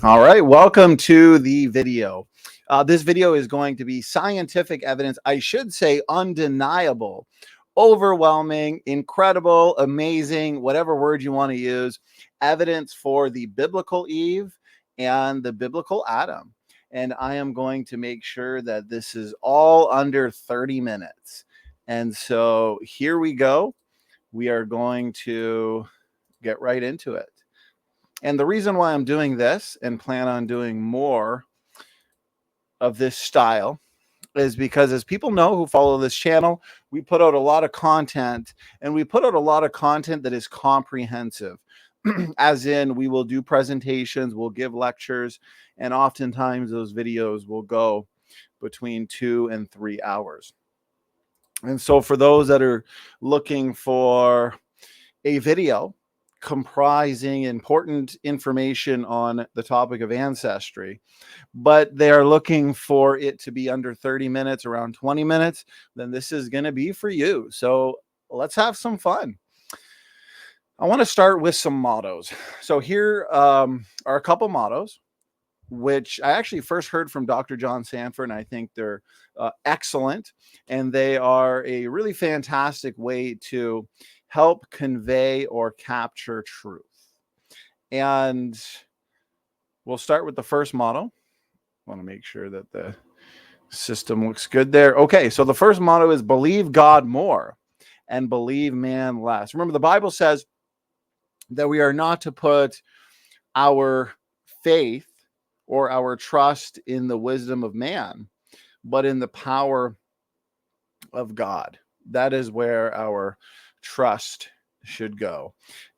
All right, welcome to the video. This video is going to be scientific evidence, I should say undeniable, overwhelming, incredible, amazing, whatever word you want to use, evidence for the biblical Eve and the biblical Adam. And I am going to make sure that this is all under 30 minutes. And so here we go. We are going to get right into it. And the reason why I'm doing this and plan on doing more of this style is because, as people know who follow this channel, we put out a lot of content, and we put out a lot of content that is comprehensive. As in, we will do presentations, we'll give lectures, and oftentimes those videos will go between 2 and 3 hours. And so for those that are looking for a video comprising important information on the topic of ancestry, but they are looking for it to be under 30 minutes, around 20 minutes, then this is going to be for you. So let's have some fun. I want to start with some mottos. So here are a couple mottos, which I actually first heard from Dr. John Sanford, and I think they're excellent, and they are a really fantastic way to help convey or capture truth. And we'll start with the first motto. I want to make sure that the system looks good there. Okay, so the first motto is believe God more and believe man less. Remember, the Bible says that we are not to put our faith or our trust in the wisdom of man, but in the power of God. That is where our trust should go.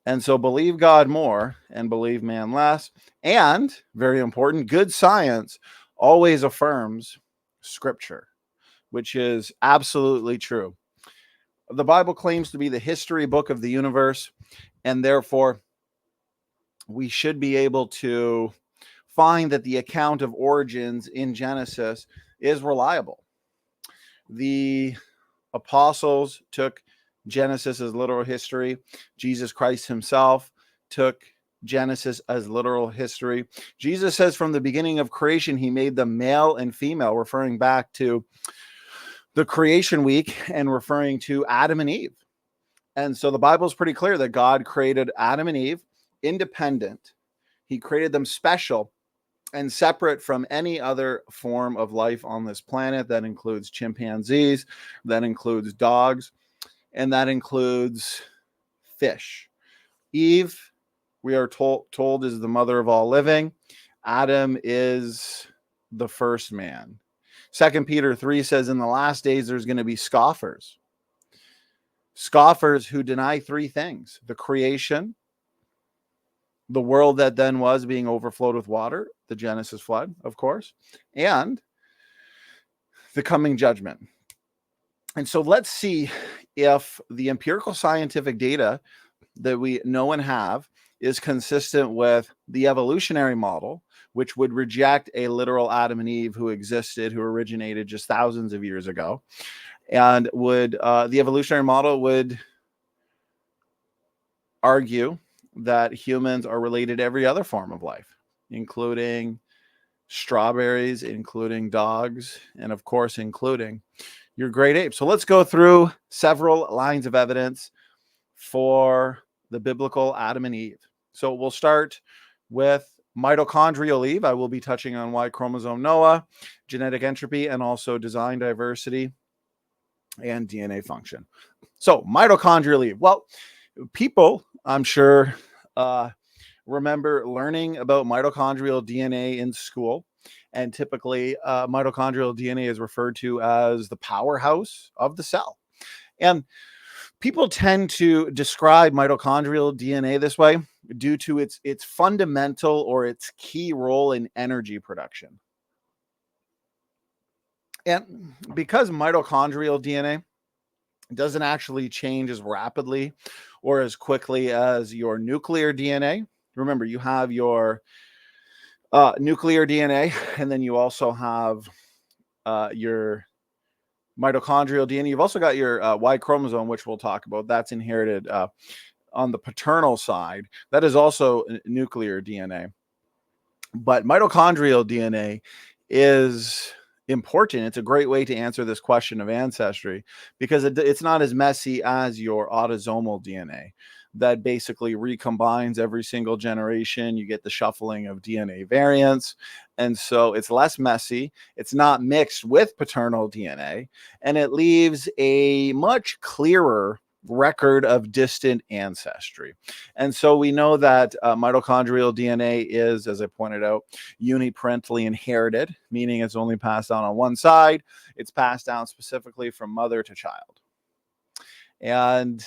And so believe God more and believe man less. And, very important, good science always affirms Scripture, which is absolutely true. The Bible claims to be the history book of the universe, and therefore we should be able to find that the account of origins in Genesis is reliable. The apostles took Genesis as literal history. Jesus Christ himself took Genesis as literal history. Jesus says from the beginning of creation, he made them male and female, referring back to the creation week and referring to Adam and Eve. And so the Bible is pretty clear that God created Adam and Eve independent. He created them special and separate from any other form of life on this planet. That includes chimpanzees, that includes dogs, and that includes fish. Eve, we are told, is the mother of all living. Adam is the first man. 2 Peter 3 says, in the last days, there's going to be scoffers. Scoffers who deny three things: the creation, the world that then was being overflowed with water, the Genesis flood, of course, and the coming judgment. And so let's see if the empirical scientific data that we know and have is consistent with the evolutionary model, which would reject a literal Adam and Eve who existed, who originated just thousands of years ago. And would the evolutionary model would argue that humans are related to every other form of life, including strawberries, including dogs, and of course, including your great ape. So let's go through several lines of evidence for the biblical Adam and Eve. So we'll start with mitochondrial Eve. I will be touching on Y chromosome Noah, genetic entropy, and also design diversity and DNA function. So mitochondrial Eve. Well, people, I'm sure, remember learning about mitochondrial DNA in school. And typically, mitochondrial DNA is referred to as the powerhouse of the cell. And people tend to describe mitochondrial DNA this way due to its fundamental or its key role in energy production. And because mitochondrial DNA doesn't actually change as rapidly or as quickly as your nuclear DNA. Remember, you have your nuclear DNA, and then you also have your mitochondrial DNA. You've also got your Y chromosome, which we'll talk about. That's inherited on the paternal side. That is also nuclear DNA. But mitochondrial DNA is important. It's a great way to answer this question of ancestry because it's not as messy as your autosomal DNA that basically recombines every single generation. You get the shuffling of DNA variants. And so it's less messy. It's not mixed with paternal DNA. And it leaves a much clearer record of distant ancestry. And so we know that mitochondrial DNA is, as I pointed out, uniparentally inherited, meaning it's only passed down on one side. It's passed down specifically from mother to child. And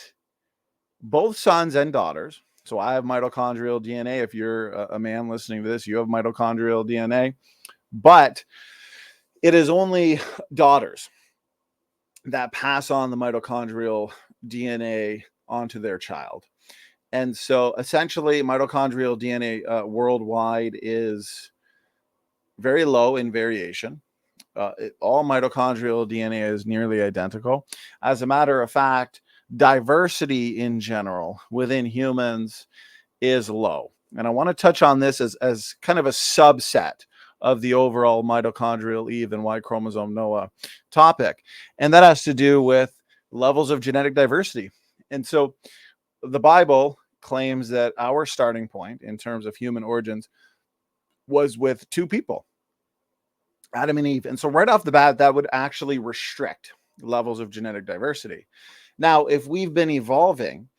both sons and daughters, so I have mitochondrial DNA. If you're a man listening to this, you have mitochondrial DNA, but it is only daughters that pass on the mitochondrial DNA onto their child. And so essentially mitochondrial DNA worldwide is very low in variation. All mitochondrial DNA is nearly identical. As a matter of fact, diversity in general within humans is low. And I want to touch on this as kind of a subset of the overall mitochondrial Eve and Y chromosome Noah topic. And that has to do with levels of genetic diversity. And so the Bible claims that our starting point in terms of human origins was with two people, Adam and Eve. And so right off the bat, that would actually restrict levels of genetic diversity. Now, if we've been evolving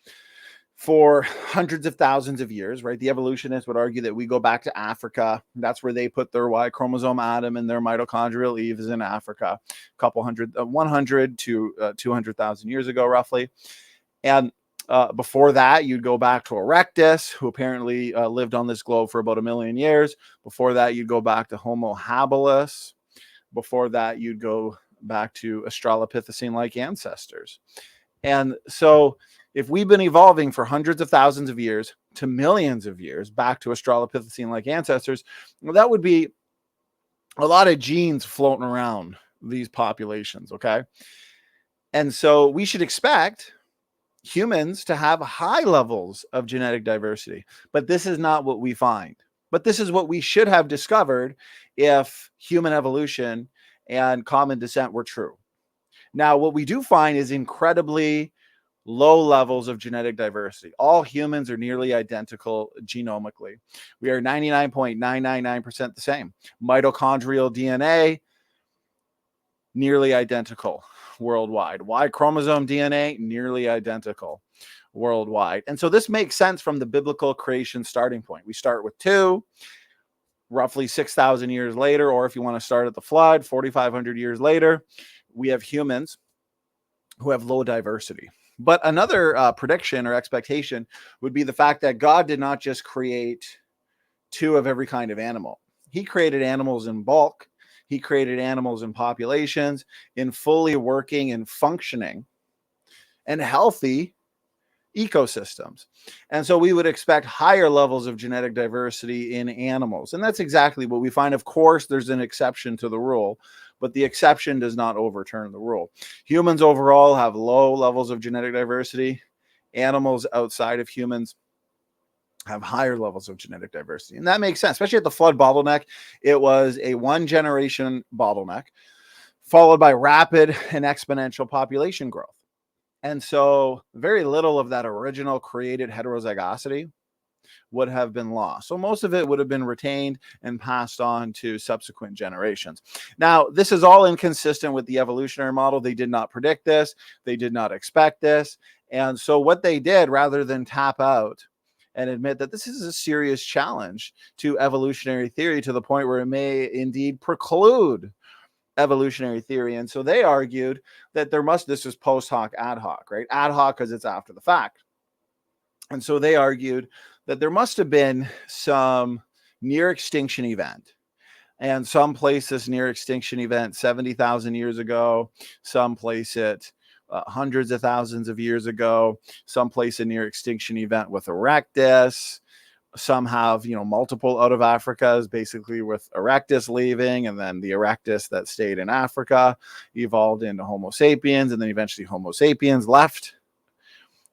for hundreds of thousands of years, right? The evolutionists would argue that we go back to Africa. That's where they put their Y chromosome Adam and their mitochondrial Eve is in Africa, a couple hundred, 100 to 200,000 years ago, roughly. And before that, you'd go back to Erectus, who apparently lived on this globe for about 1 million years. Before that, you'd go back to Homo habilis. Before that, you'd go back to Australopithecine-like ancestors. And so if we've been evolving for hundreds of thousands of years to millions of years back to Australopithecine-like ancestors, well, that would be a lot of genes floating around these populations, okay? And so we should expect humans to have high levels of genetic diversity, but this is not what we find. But this is what we should have discovered if human evolution and common descent were true. Now, what we do find is incredibly low levels of genetic diversity. All humans are nearly identical genomically. We are 99.999% the same. Mitochondrial DNA, nearly identical worldwide. Y chromosome DNA, nearly identical worldwide. And so this makes sense from the biblical creation starting point. We start with 2, roughly 6,000 years later, or if you want to start at the flood, 4,500 years later, we have humans who have low diversity. But another prediction or expectation would be the fact that God did not just create 2 of every kind of animal. He created animals in bulk. He created animals in populations, in fully working and functioning and healthy ecosystems. And so we would expect higher levels of genetic diversity in animals. And that's exactly what we find. Of course, there's an exception to the rule, but the exception does not overturn the rule. Humans overall have low levels of genetic diversity. Animals outside of humans have higher levels of genetic diversity. And that makes sense, especially at the flood bottleneck. It was a 1-generation bottleneck followed by rapid and exponential population growth. And so very little of that original created heterozygosity would have been lost. So most of it would have been retained and passed on to subsequent generations. Now, this is all inconsistent with the evolutionary model. They did not predict this. They did not expect this. And so what they did, rather than tap out and admit that this is a serious challenge to evolutionary theory to the point where it may indeed preclude evolutionary theory. And so they argued that this is post hoc ad hoc, right? Ad hoc because it's after the fact. And so they argued that there must have been some near extinction event. And some place this near extinction event 70,000 years ago, some place it hundreds of thousands of years ago, some place a near extinction event with Erectus. Some have, multiple out of Africas, basically with Erectus leaving, and then the Erectus that stayed in Africa evolved into Homo sapiens, and then eventually Homo sapiens left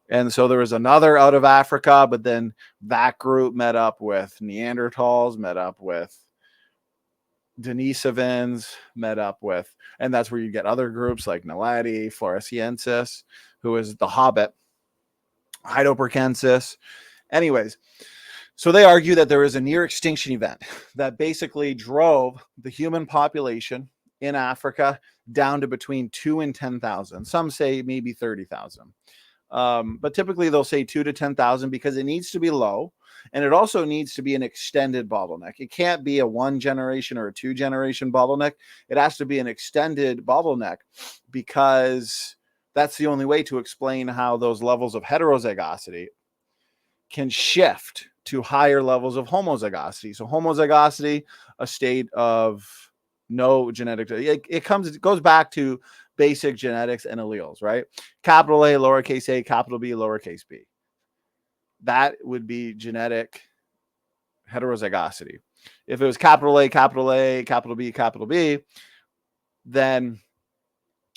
And so there was another out of Africa, but then that group met up with Neanderthals, met up with Denisovans, met up with, and that's where you get other groups like Naledi, Floresiensis, who is the Hobbit, Heidelbergensis. Anyways, so they argue that there is a near extinction event that basically drove the human population in Africa down to between 2 and 10,000. Some say maybe 30,000. But typically they'll say 2 to 10,000 because it needs to be low. And it also needs to be an extended bottleneck. It can't be a 1 generation or a 2 generation bottleneck. It has to be an extended bottleneck because that's the only way to explain how those levels of heterozygosity can shift to higher levels of homozygosity. So homozygosity, a state of no genetic, it goes back to basic genetics and alleles, right? Capital A, lowercase a, capital B, lowercase b. That would be genetic heterozygosity. If it was capital A, capital A, capital B, then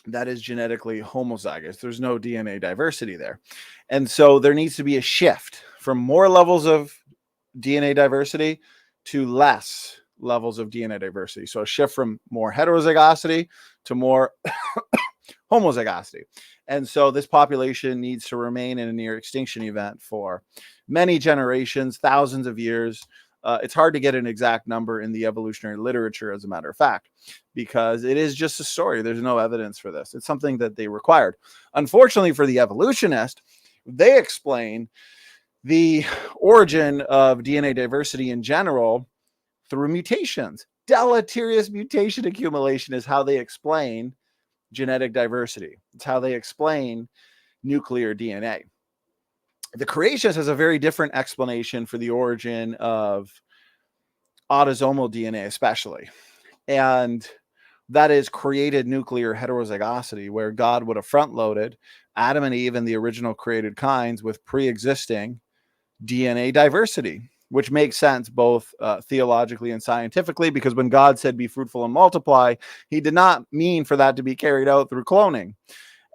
that is genetically homozygous. There's no DNA diversity there. And so there needs to be a shift from more levels of DNA diversity to less levels of DNA diversity. So a shift from more heterozygosity to more homozygosity. And so this population needs to remain in a near extinction event for many generations, thousands of years. It's hard to get an exact number in the evolutionary literature, as a matter of fact, because it is just a story. There's no evidence for this. It's something that they required. Unfortunately for the evolutionist, they explain the origin of DNA diversity in general through mutations. Deleterious mutation accumulation is how they explain genetic diversity. It's how they explain nuclear DNA. The creationist has a very different explanation for the origin of autosomal DNA, especially. And that is created nuclear heterozygosity, where God would have front-loaded Adam and Eve and the original created kinds with pre-existing DNA diversity, which makes sense both theologically and scientifically, because when God said, be fruitful and multiply, he did not mean for that to be carried out through cloning.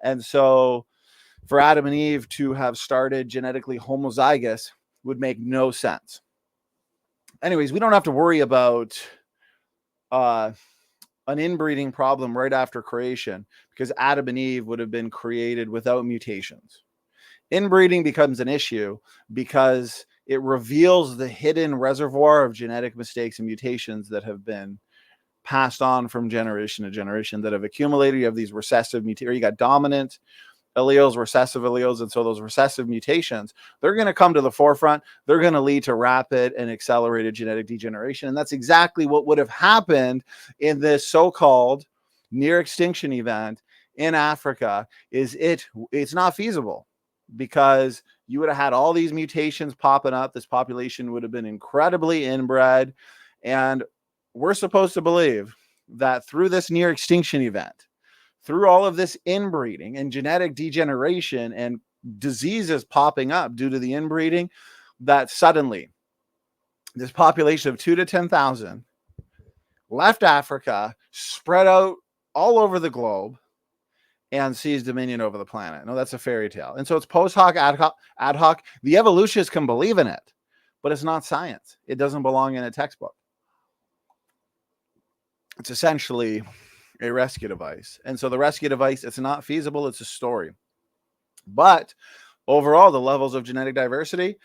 And so for Adam and Eve to have started genetically homozygous would make no sense. Anyways, we don't have to worry about an inbreeding problem right after creation, because Adam and Eve would have been created without mutations. Inbreeding becomes an issue because it reveals the hidden reservoir of genetic mistakes and mutations that have been passed on from generation to generation that have accumulated. You have these recessive mutations. You got dominant alleles, recessive alleles, and so those recessive mutations, they're going to come to the forefront. They're going to lead to rapid and accelerated genetic degeneration. And that's exactly what would have happened in this so-called near extinction event in Africa. It's not feasible, because you would have had all these mutations popping up. This population would have been incredibly inbred. And we're supposed to believe that through this near extinction event, through all of this inbreeding and genetic degeneration and diseases popping up due to the inbreeding, that suddenly this population of 2 to 10,000 left Africa, spread out all over the globe, and seized dominion over the planet. No, that's a fairy tale. And so it's post hoc, ad hoc. The evolutionists can believe in it, but it's not science. It doesn't belong in a textbook. It's essentially a rescue device. And so the rescue device, it's not feasible. It's a story. But overall, the levels of genetic diversity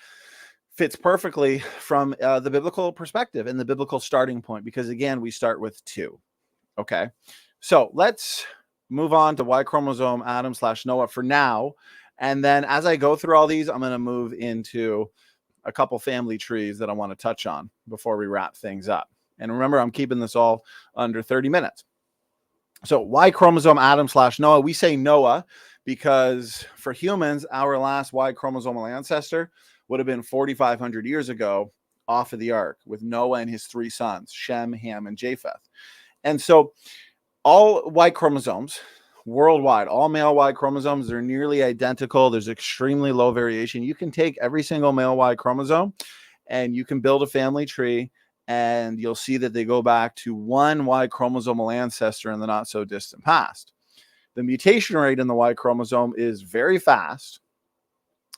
fits perfectly from the biblical perspective and the biblical starting point, because again, we start with 2. Okay. So let's move on to Y chromosome Adam/Noah for now. And then as I go through all these, I'm going to move into a couple family trees that I want to touch on before we wrap things up. And remember, I'm keeping this all under 30 minutes. So Y chromosome Adam/Noah, we say Noah because for humans, our last Y chromosomal ancestor would have been 4,500 years ago off of the ark with Noah and his 3 sons, Shem, Ham, and Japheth. And so all Y chromosomes worldwide, all male Y chromosomes, they're nearly identical. There's extremely low variation. You can take every single male Y chromosome and you can build a family tree, and you'll see that they go back to one Y chromosomal ancestor in the not so distant past. The mutation rate in the Y chromosome is very fast.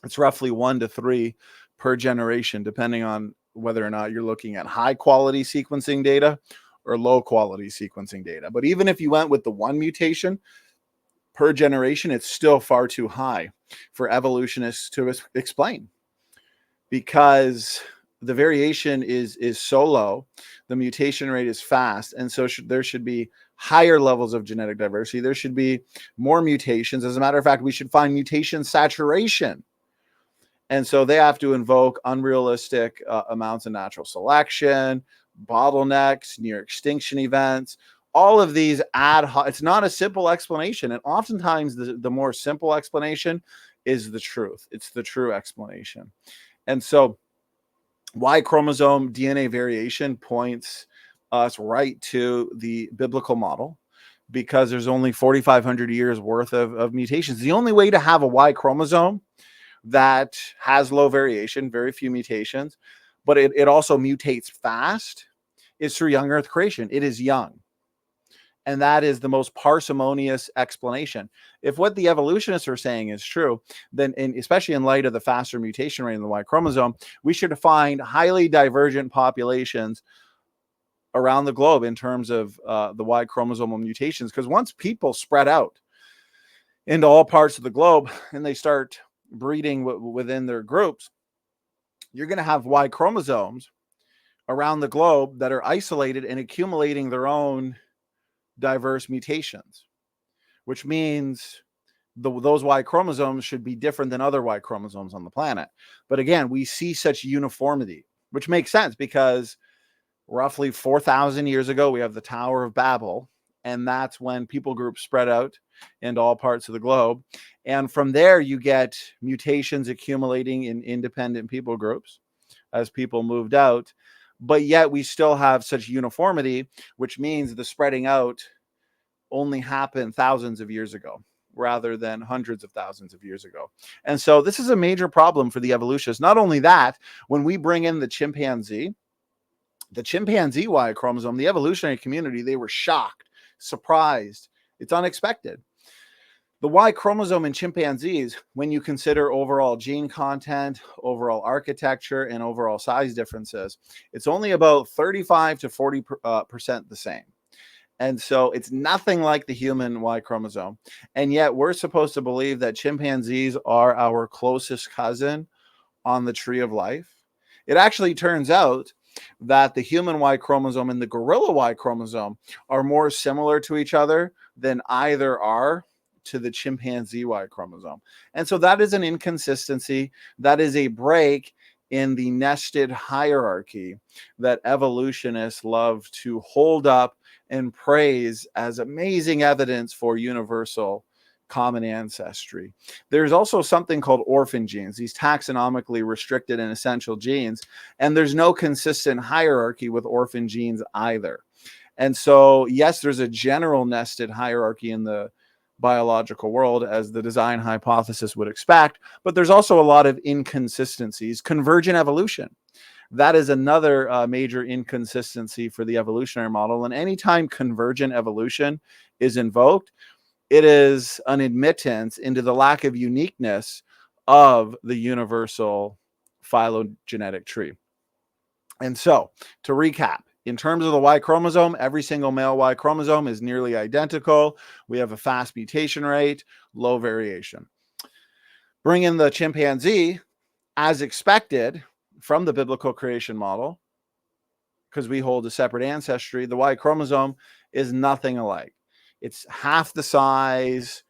It's roughly 1 to 3 per generation, depending on whether or not you're looking at high quality sequencing data or low quality sequencing data. But even if you went with the 1 mutation per generation, it's still far too high for evolutionists to explain, because the variation is so low, the mutation rate is fast, and so there should be higher levels of genetic diversity. There should be more mutations. As a matter of fact, we should find mutation saturation. And so they have to invoke unrealistic amounts of natural selection, bottlenecks, near extinction events, all of these ad hoc. It's not a simple explanation. And oftentimes the more simple explanation is the truth. It's the true explanation. And so Y chromosome DNA variation points us right to the biblical model, because there's only 4,500 years worth of mutations. The only way to have a Y chromosome that has low variation, very few mutations, but it also mutates fast, is through young earth creation. It is young. And that is the most parsimonious explanation. If what the evolutionists are saying is true, then especially in light of the faster mutation rate in the Y chromosome, we should find highly divergent populations around the globe in terms of the Y chromosomal mutations. Because once people spread out into all parts of the globe and they start breeding within their groups, you're going to have Y chromosomes around the globe that are isolated and accumulating their own diverse mutations, which means those Y chromosomes should be different than other Y chromosomes on the planet. But again, we see such uniformity, which makes sense because roughly 4,000 years ago, we have the Tower of Babel, and that's when people groups spread out into all parts of the globe. And from there, you get mutations accumulating in independent people groups as people moved out. But yet we still have such uniformity, which means the spreading out only happened thousands of years ago rather than hundreds of thousands of years ago. And so this is a major problem for the evolutionists. Not only that, when we bring in the chimpanzee Y chromosome, the evolutionary community, they were shocked, surprised. It's unexpected. The Y chromosome in chimpanzees, when you consider overall gene content, overall architecture, and overall size differences, it's only about 35 to 40% the same. And so it's nothing like the human Y chromosome. And yet we're supposed to believe that chimpanzees are our closest cousin on the tree of life. It actually turns out that the human Y chromosome and the gorilla Y chromosome are more similar to each other than either are to the chimpanzee Y chromosome. And so that is an inconsistency. That is a break in the nested hierarchy that evolutionists love to hold up and praise as amazing evidence for universal common ancestry. There's also something called orphan genes, these taxonomically restricted and essential genes, and there's no consistent hierarchy with orphan genes either. And so, yes, there's a general nested hierarchy in the biological world, as the design hypothesis would expect, but there's also a lot of inconsistencies. Convergent evolution, that is another major inconsistency for the evolutionary model. And anytime convergent evolution is invoked, it is an admittance into the lack of uniqueness of the universal phylogenetic tree. And so, to recap, in terms of the Y chromosome, every single male Y chromosome is nearly identical. We have a fast mutation rate, low variation. Bring in the chimpanzee, as expected from the biblical creation model, because we hold a separate ancestry, the Y chromosome is nothing alike. It's half the size.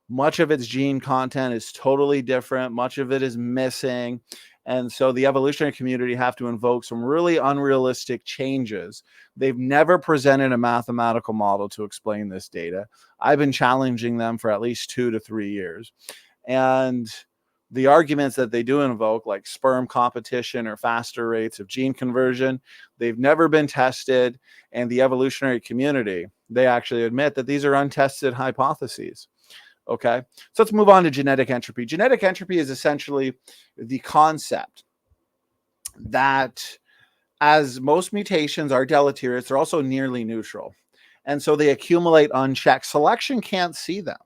Much of its gene content is totally different. Much of it is missing. And so the evolutionary community have to invoke some really unrealistic changes. They've never presented a mathematical model to explain this data. I've been challenging them for at least 2 to 3 years. And the arguments that they do invoke, like sperm competition or faster rates of gene conversion, they've never been tested. And the evolutionary community, they actually admit that these are untested hypotheses. Okay, so let's move on to genetic entropy. Genetic entropy is essentially the concept that as most mutations are deleterious, they're also nearly neutral. And so they accumulate unchecked. Selection can't see them.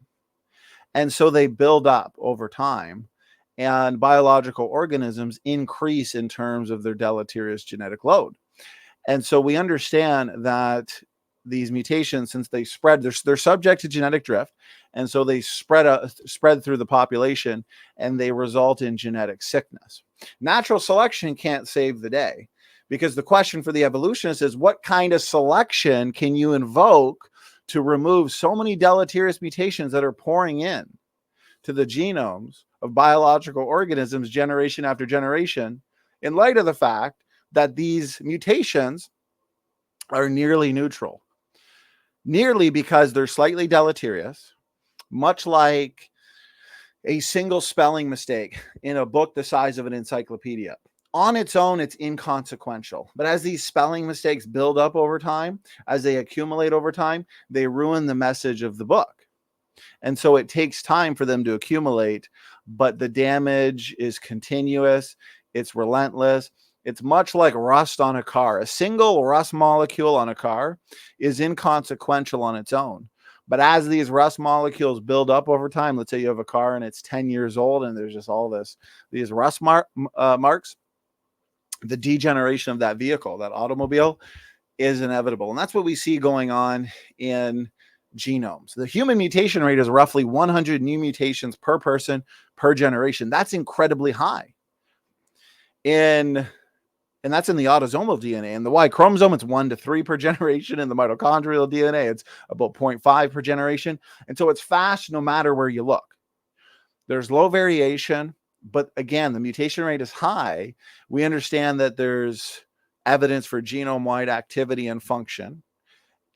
And so they build up over time. and biological organisms increase in terms of their deleterious genetic load. And so we understand that these mutations, since they spread, they're subject to genetic drift, and so they spread through the population, and they result in genetic sickness. Natural selection can't save the day, because the question for the evolutionist is, what kind of selection can you invoke to remove so many deleterious mutations that are pouring in to the genomes of biological organisms generation after generation, in light of the fact that these mutations are nearly neutral? Nearly because they're slightly deleterious, much like a single spelling mistake in a book the size of an encyclopedia. On its own, it's inconsequential. But as these spelling mistakes build up over time, as they accumulate over time, they ruin the message of the book. And so it takes time for them to accumulate, but the damage is continuous, it's relentless. It's much like rust on a car. A single rust molecule on a car is inconsequential on its own. But as these rust molecules build up over time, let's say you have a car and it's 10 years old and there's just all these rust marks, the degeneration of that vehicle, that automobile, is inevitable. And that's what we see going on in genomes. The human mutation rate is roughly 100 new mutations per person per generation. That's incredibly high. And that's in the autosomal DNA. And the Y chromosome, it's 1 to 3 per generation. In the mitochondrial DNA, it's about 0.5 per generation. And so it's fast no matter where you look. There's low variation, but again, the mutation rate is high. We understand that there's evidence for genome-wide activity and function.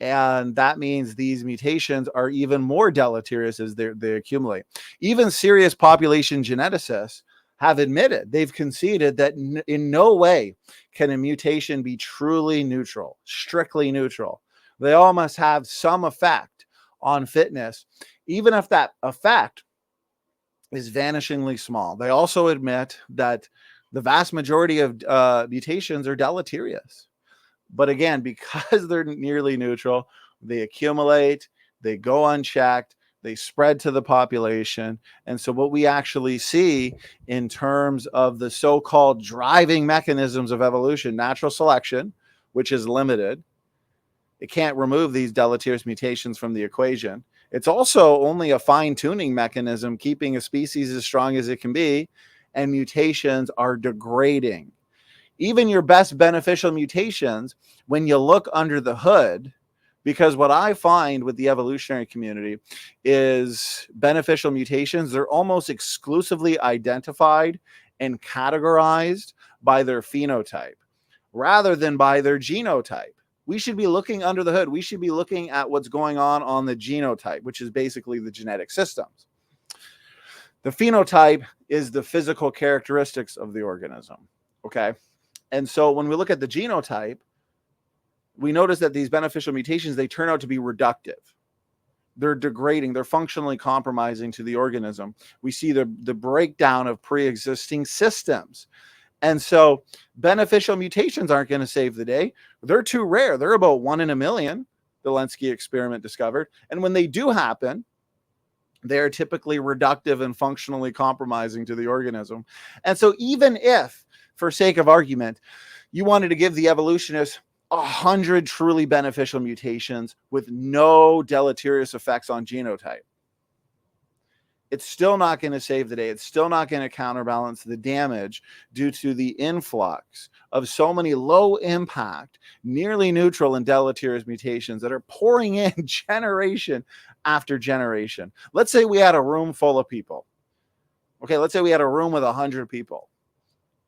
And that means these mutations are even more deleterious as they accumulate. Even serious population geneticists have admitted, they've conceded that in no way can a mutation be truly neutral, strictly neutral. They all must have some effect on fitness, even if that effect is vanishingly small. They also admit that the vast majority of mutations are deleterious. But again, because they're nearly neutral, they accumulate, they go unchecked, they spread to the population. And so what we actually see in terms of the so-called driving mechanisms of evolution, natural selection, which is limited, it can't remove these deleterious mutations from the equation. It's also only a fine-tuning mechanism, keeping a species as strong as it can be, and mutations are degrading. Even your best beneficial mutations, when you look under the hood, because what I find with the evolutionary community is beneficial mutations, they're almost exclusively identified and categorized by their phenotype rather than by their genotype. We should be looking under the hood. We should be looking at what's going on the genotype, which is basically the genetic systems. The phenotype is the physical characteristics of the organism, okay? And so when we look at the genotype, we notice that these beneficial mutations, they turn out to be reductive. They're degrading, they're functionally compromising to the organism. We see the breakdown of pre-existing systems. And so beneficial mutations aren't going to save the day. They're too rare. They're about 1 in a million, the Budinsky experiment discovered. And when they do happen, they're typically reductive and functionally compromising to the organism. And so even if, for sake of argument, you wanted to give the evolutionists 100 truly beneficial mutations with no deleterious effects on genotype, it's still not going to save the day. It's still not going to counterbalance the damage due to the influx of so many low impact, nearly neutral and deleterious mutations that are pouring in generation after generation. Let's say we had a room full of people. Okay, let's say we had a room with 100 people.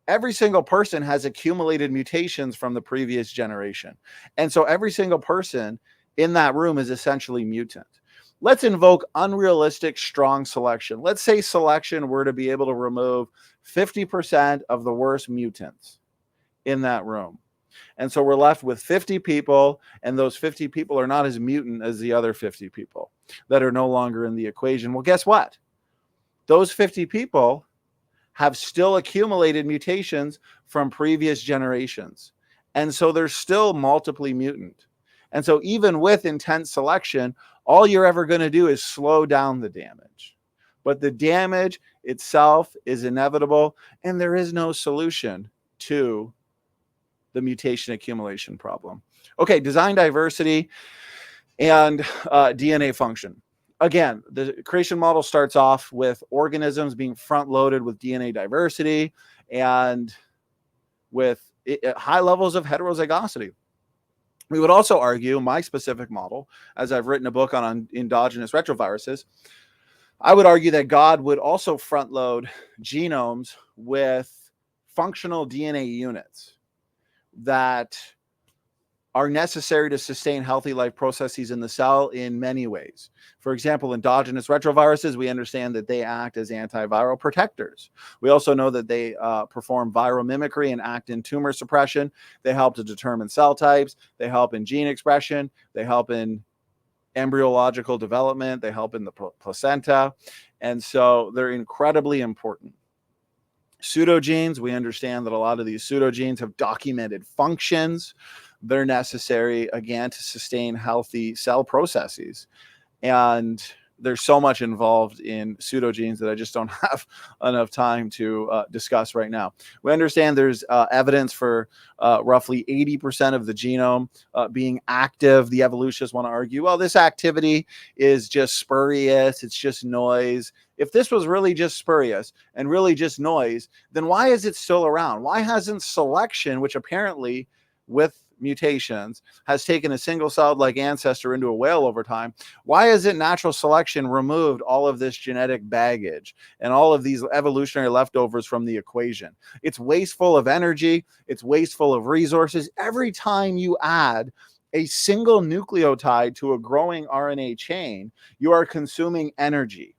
Every single person has accumulated mutations from the previous generation. And so every single person in that room is essentially mutant. Let's invoke unrealistic, strong selection. Let's say selection were to be able to remove 50% of the worst mutants in that room. And so we're left with 50 people, and those 50 people are not as mutant as the other 50 people that are no longer in the equation. Well, guess what? Those 50 people have still accumulated mutations from previous generations. And so they're still multiply mutant. And so even with intense selection, all you're ever going to do is slow down the damage. but the damage itself is inevitable, and there is no solution to the mutation accumulation problem. Okay, design diversity and DNA function. Again, the creation model starts off with organisms being front-loaded with DNA diversity and with high levels of heterozygosity. We would also argue, my specific model, as I've written a book on endogenous retroviruses, I would argue that God would also front-load genomes with functional DNA units that are necessary to sustain healthy life processes in the cell in many ways. For example, endogenous retroviruses, we understand that they act as antiviral protectors. We also know that they perform viral mimicry and act in tumor suppression. They help to determine cell types. They help in gene expression. They help in embryological development. They help in the placenta. And so they're incredibly important. Pseudogenes, we understand that a lot of these pseudogenes have documented functions. They're necessary, again, to sustain healthy cell processes. And there's so much involved in pseudogenes that I just don't have enough time to discuss right now. We understand there's evidence for roughly 80% of the genome being active. The evolutionists want to argue, well, this activity is just spurious. It's just noise. If this was really just spurious and really just noise, then why is it still around? Why hasn't selection, which apparently with mutations has taken a single-celled like ancestor into a whale over time, why hasn't natural selection removed all of this genetic baggage and all of these evolutionary leftovers from the equation? It's wasteful of energy. It's wasteful of resources. Every time you add a single nucleotide to a growing RNA chain, you are consuming energy.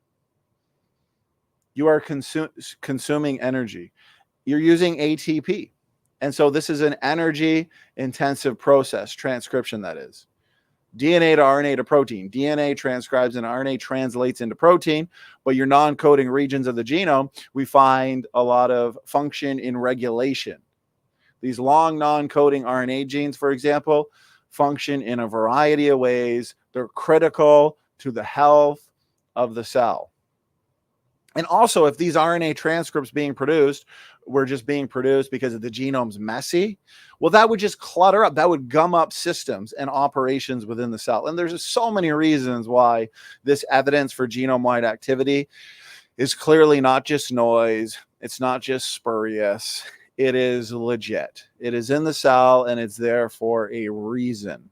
You are consuming energy. You're using ATP. And so this is an energy intensive process, transcription that is. DNA to RNA to protein. DNA transcribes and RNA translates into protein, but your non-coding regions of the genome, we find a lot of function in regulation. These long non-coding RNA genes, for example, function in a variety of ways. They're critical to the health of the cell. And also, if these RNA transcripts being produced were just being produced because the genome's messy, well, that would just clutter up. That would gum up systems and operations within the cell. And there's just so many reasons why this evidence for genome-wide activity is clearly not just noise. It's not just spurious. It is legit. It is in the cell, and it's there for a reason.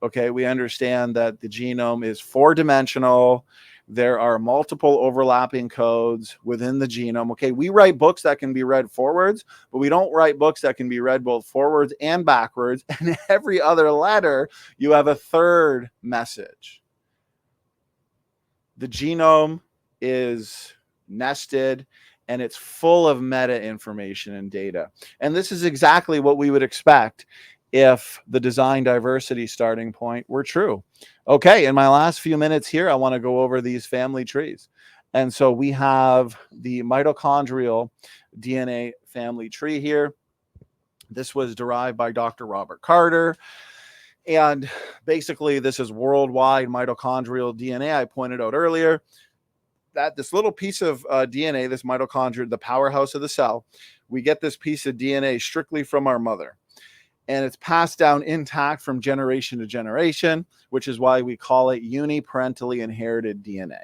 Okay, we understand that the genome is four-dimensional. There are multiple overlapping codes within the genome. Okay, we write books that can be read forwards, but we don't write books that can be read both forwards and backwards. And every other letter, you have a third message. The genome is nested and it's full of meta information and data. And this is exactly what we would expect if the design diversity starting point were true. Okay, in my last few minutes here, I want to go over these family trees. And so we have the mitochondrial DNA family tree here. This was derived by Dr. Robert Carter. And basically, this is worldwide mitochondrial DNA. I pointed out earlier that this little piece of DNA, this mitochondria, the powerhouse of the cell, we get this piece of DNA strictly from our mother. And it's passed down intact from generation to generation, which is why we call it uniparentally inherited DNA.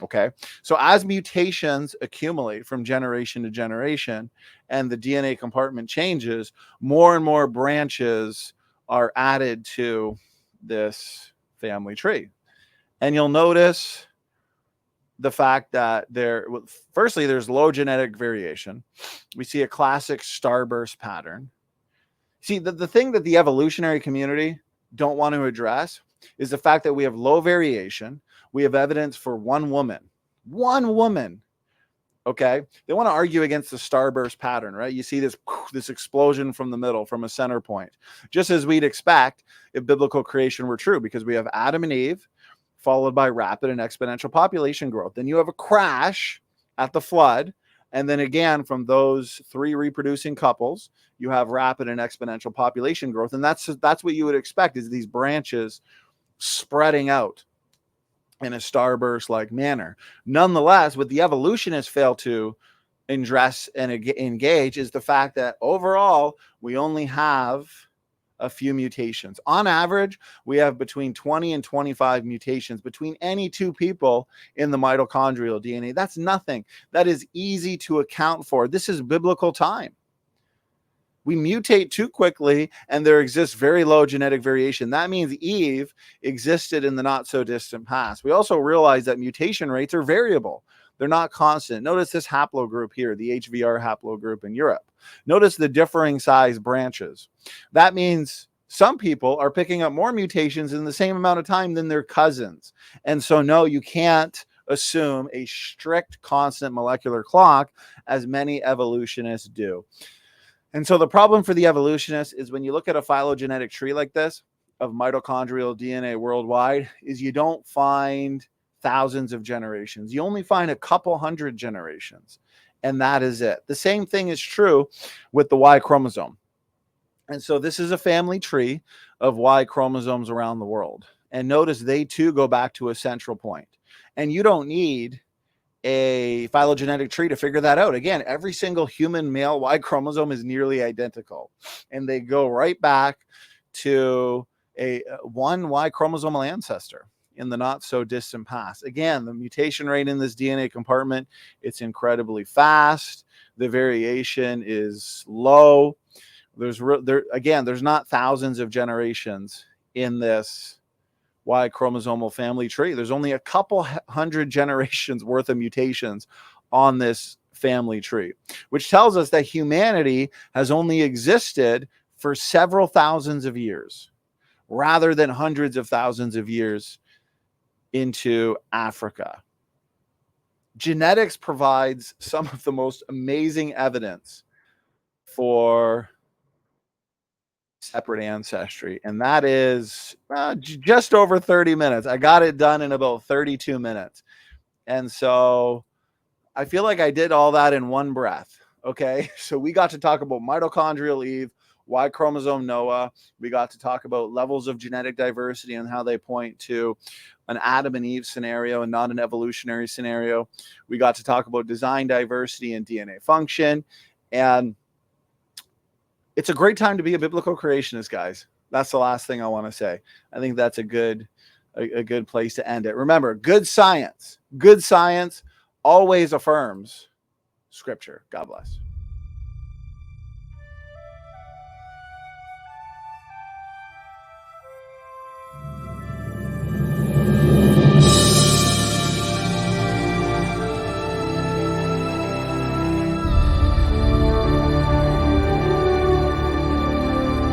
Okay, so as mutations accumulate from generation to generation and the DNA compartment changes, more and more branches are added to this family tree. And you'll notice the fact that firstly, there's low genetic variation. We see a classic starburst pattern. See, the thing that the evolutionary community don't want to address is the fact that we have low variation. We have evidence for one woman, okay? They want to argue against the starburst pattern, right? You see this explosion from the middle, from a center point, just as we'd expect if biblical creation were true, because we have Adam and Eve, followed by rapid and exponential population growth. Then you have a crash at the flood. And then again, from those three reproducing couples, you have rapid and exponential population growth. And that's what you would expect, is these branches spreading out. in a starburst-like manner. Nonetheless, what the evolutionists fail to address and engage is the fact that overall, we only have a few mutations. On average, we have between 20 and 25 mutations between any two people in the mitochondrial DNA. That's nothing. That is easy to account for. This is biblical time. We mutate too quickly, and there exists very low genetic variation. That means Eve existed in the not so distant past. We also realize that mutation rates are variable. They're not constant. Notice this haplogroup here, the HVR haplogroup in Europe. Notice the differing size branches. That means some people are picking up more mutations in the same amount of time than their cousins. And so, no, you can't assume a strict constant molecular clock as many evolutionists do. And so the problem for the evolutionists is when you look at a phylogenetic tree like this of mitochondrial DNA worldwide, is you don't find thousands of generations. You only find a couple hundred generations, and that is it. The same thing is true with the Y chromosome. And so this is a family tree of Y chromosomes around the world. And notice they too go back to a central point. And you don't need a phylogenetic tree to figure that out. Again, every single human male Y chromosome is nearly identical, and they go right back to a one Y chromosomal ancestor in the not so distant past. Again, the mutation rate in this DNA compartment, it's incredibly fast. The variation is low. There's not thousands of generations in this Y chromosomal family tree. There's only a couple hundred generations worth of mutations on this family tree, which tells us that humanity has only existed for several thousands of years rather than hundreds of thousands of years into Africa. Genetics provides some of the most amazing evidence for separate ancestry, and that is just over 30 minutes. I got it done in about 32 minutes. And so I feel like I did all that in one breath. Okay. So we got to talk about mitochondrial Eve, Y chromosome Noah. We got to talk about levels of genetic diversity and how they point to an Adam and Eve scenario and not an evolutionary scenario. We got to talk about design diversity and DNA function. And it's a great time to be a biblical creationist, guys. That's the last thing I want to say. I think that's a good place to end it. Remember, good science always affirms Scripture. God bless.